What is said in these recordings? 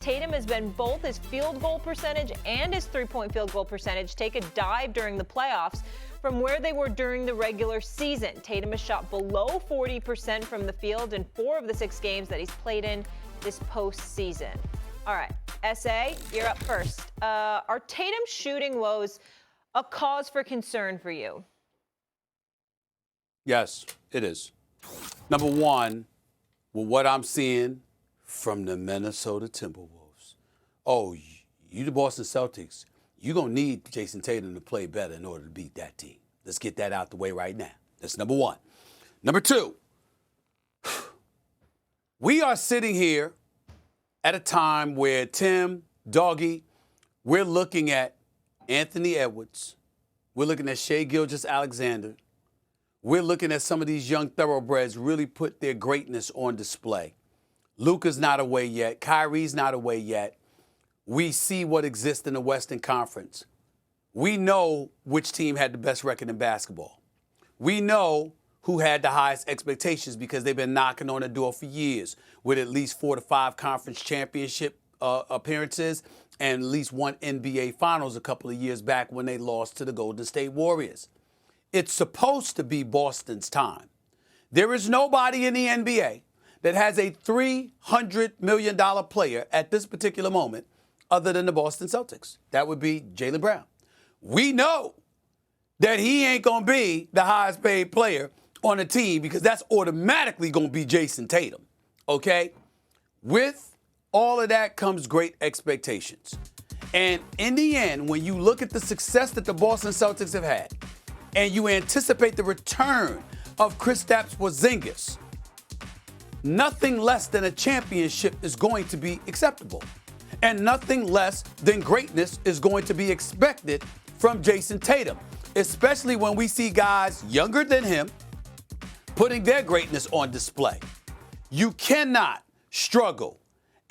Tatum has been both his field goal percentage and his three-point field goal percentage take a dive during the playoffs from where they were during the regular season. Tatum has shot below 40% from the field in 4 of the 6 games that he's played in this postseason. All right, SA, you're up first. Are Tatum's shooting woes a cause for concern for you? Yes, it is. Number one, with what I'm seeing from the Minnesota Timberwolves. Oh, you the Boston Celtics, you're going to need Jayson Tatum to play better in order to beat that team. Let's get that out the way right now. That's number one. Number two, we are sitting here at a time where Tim, Doggy, we're looking at Anthony Edwards. We're looking at Shai Gilgeous-Alexander. We're looking at some of these young thoroughbreds really put their greatness on display. Luka's not away yet. Kyrie's not away yet. We see what exists in the Western Conference. We know which team had the best record in basketball. We know who had the highest expectations because they've been knocking on the door for years with at least 4 to 5 conference championship appearances and at least 1 NBA Finals a couple of years back when they lost to the Golden State Warriors. It's supposed to be Boston's time. There is nobody in the NBA that has a $300 million player at this particular moment other than the Boston Celtics. That would be Jaylen Brown. We know that he ain't going to be the highest paid player on the team because that's automatically going to be Jayson Tatum, okay? With all of that comes great expectations. And in the end, when you look at the success that the Boston Celtics have had and you anticipate the return of Kristaps Porzingis, nothing less than a championship is going to be acceptable. And nothing less than greatness is going to be expected from Jayson Tatum, especially when we see guys younger than him putting their greatness on display. You cannot struggle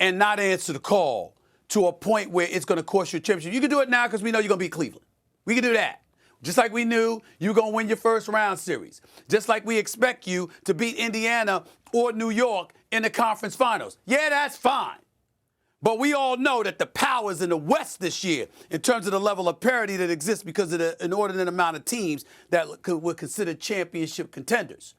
and not answer the call to a point where it's going to cost you a championship. You can do it now because we know you're going to beat Cleveland. We can do that. Just like we knew you were going to win your first round series. Just like we expect you to beat Indiana or New York in the conference finals. Yeah, that's fine. But we all know that the powers in the West this year, in terms of the level of parity that exists because of the inordinate amount of teams that were considered championship contenders.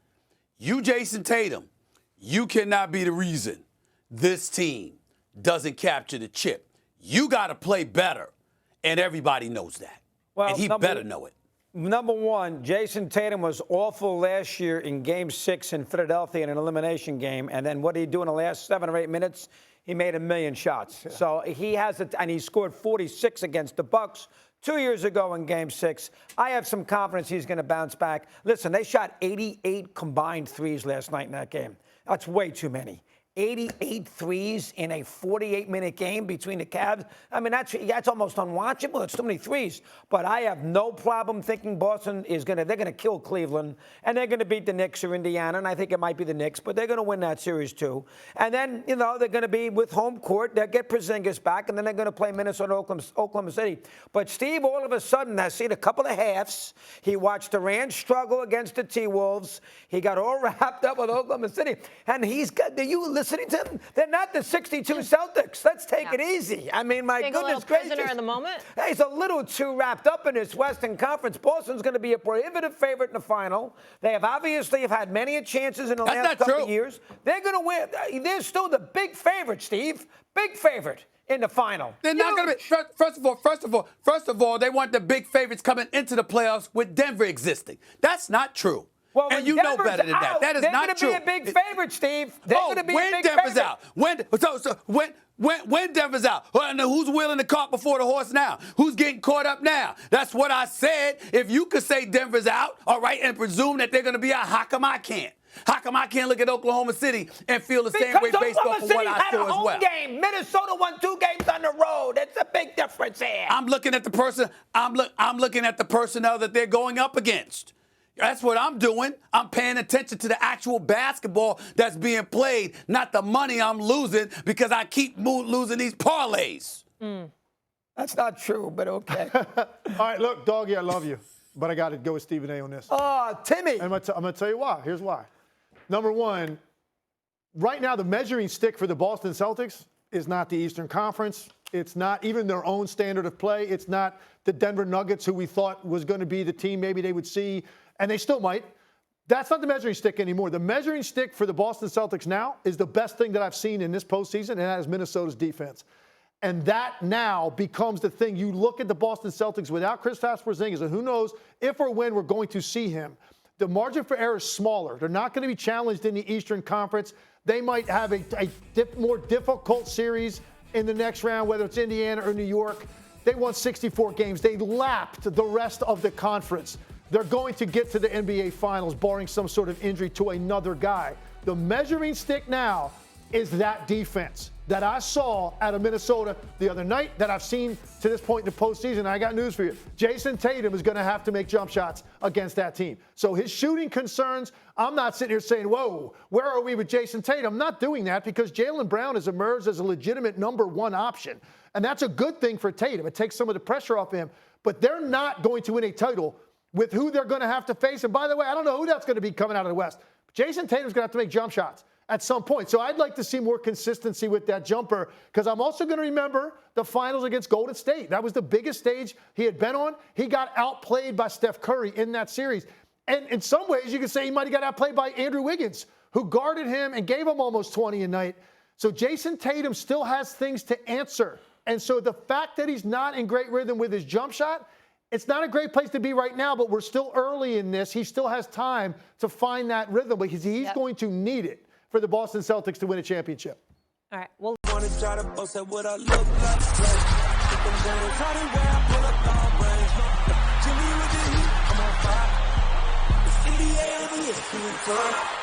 You, Jayson Tatum, you cannot be the reason this team doesn't capture the chip. You got to play better, and everybody knows that. Well, and he better know it. Number one, Jayson Tatum was awful last year in Game 6 in Philadelphia in an elimination game, and then what did he do in the last 7 or 8 minutes? He made 1,000,000 shots. Yeah. So he has it, and he scored 46 against the Bucks 2 years ago in Game 6. I have some confidence he's going to bounce back. Listen, they shot 88 combined threes last night in that game. That's way too many. 88 threes in a 48-minute game between the Cavs. I mean, that's almost unwatchable. It's too many threes. But I have no problem thinking Boston they're going to kill Cleveland, and they're going to beat the Knicks or Indiana, and I think it might be the Knicks, but they're going to win that series too. And then, they're going to be with home court. They'll get Porzingis back, and then they're going to play Minnesota, Oklahoma City. But Steve, all of a sudden, has seen a couple of halves. He watched Durant struggle against the T-Wolves. He got all wrapped up with Oklahoma City, and listening to them? They're not the 62 Celtics. Let's take it easy. I mean, my goodness gracious. Prisoner in the moment. He's a little too wrapped up in his Western Conference. Boston's going to be a prohibitive favorite in the final. They have obviously had many chances in the last couple of years. They're going to win. They're still the big favorite, Steve. Big favorite in the final. They're not going to be. First of all, they want the big favorites coming into the playoffs with Denver existing. That's not true. Well, and you know better than that. That is not true. They're going to be a big favorite, Steve. They're going to be a big Denver's favorite. out. When Denver's out. Who's wheeling the cart before the horse now? Who's getting caught up now? That's what I said. If you could say Denver's out, all right, and presume that they're going to be out, how come I can't? How come I can't look at Oklahoma City and feel the same way based off of what I saw as well? Game. Minnesota won 2 games on the road. It's a big difference here. I'm looking at the person. I'm looking at the personnel that they're going up against. That's what I'm doing. I'm paying attention to the actual basketball that's being played, not the money I'm losing because I keep losing these parlays. That's not true, but okay. All right, look, Doggy, I love you, but I got to go with Stephen A on this. Oh, Timmy. I'm going to tell you why. Here's why. Number one, right now the measuring stick for the Boston Celtics is not the Eastern Conference. It's not even their own standard of play. It's not the Denver Nuggets, who we thought was going to be the team maybe they would see, and they still might. That's not the measuring stick anymore. The measuring stick for the Boston Celtics now is the best thing that I've seen in this postseason, and that is Minnesota's defense. And that now becomes the thing. You look at the Boston Celtics without Kristaps Porzingis, and who knows if or when we're going to see him. The margin for error is smaller. They're not going to be challenged in the Eastern Conference. They might have a more difficult series in the next round, whether it's Indiana or New York. They won 64 games. They lapped the rest of the conference. They're going to get to the NBA Finals, barring some sort of injury to another guy. The measuring stick now is that defense that I saw out of Minnesota the other night, that I've seen to this point in the postseason. I got news for you. Jayson Tatum is going to have to make jump shots against that team. So his shooting concerns, I'm not sitting here saying, whoa, where are we with Jayson Tatum? I'm not doing that because Jaylen Brown has emerged as a legitimate number one option. And that's a good thing for Tatum. It takes some of the pressure off him. But they're not going to win a title with who they're going to have to face. And by the way, I don't know who that's going to be coming out of the West. Jayson Tatum's going to have to make jump shots at some point. So I'd like to see more consistency with that jumper, because I'm also going to remember the finals against Golden State. That was the biggest stage he had been on. He got outplayed by Steph Curry in that series. And in some ways, you could say he might have got outplayed by Andrew Wiggins, who guarded him and gave him almost 20 a night. So Jayson Tatum still has things to answer. And so the fact that he's not in great rhythm with his jump shot, it's not a great place to be right now, but we're still early in this. He still has time to find that rhythm, because he's going to need it for the Boston Celtics to win a championship. All right. Well, Want to try to boast at what I look like. Think I'm gonna try to wear, I pull up long range. Jimmy with the heat, I'm on fire. It's NBA on the ESPN.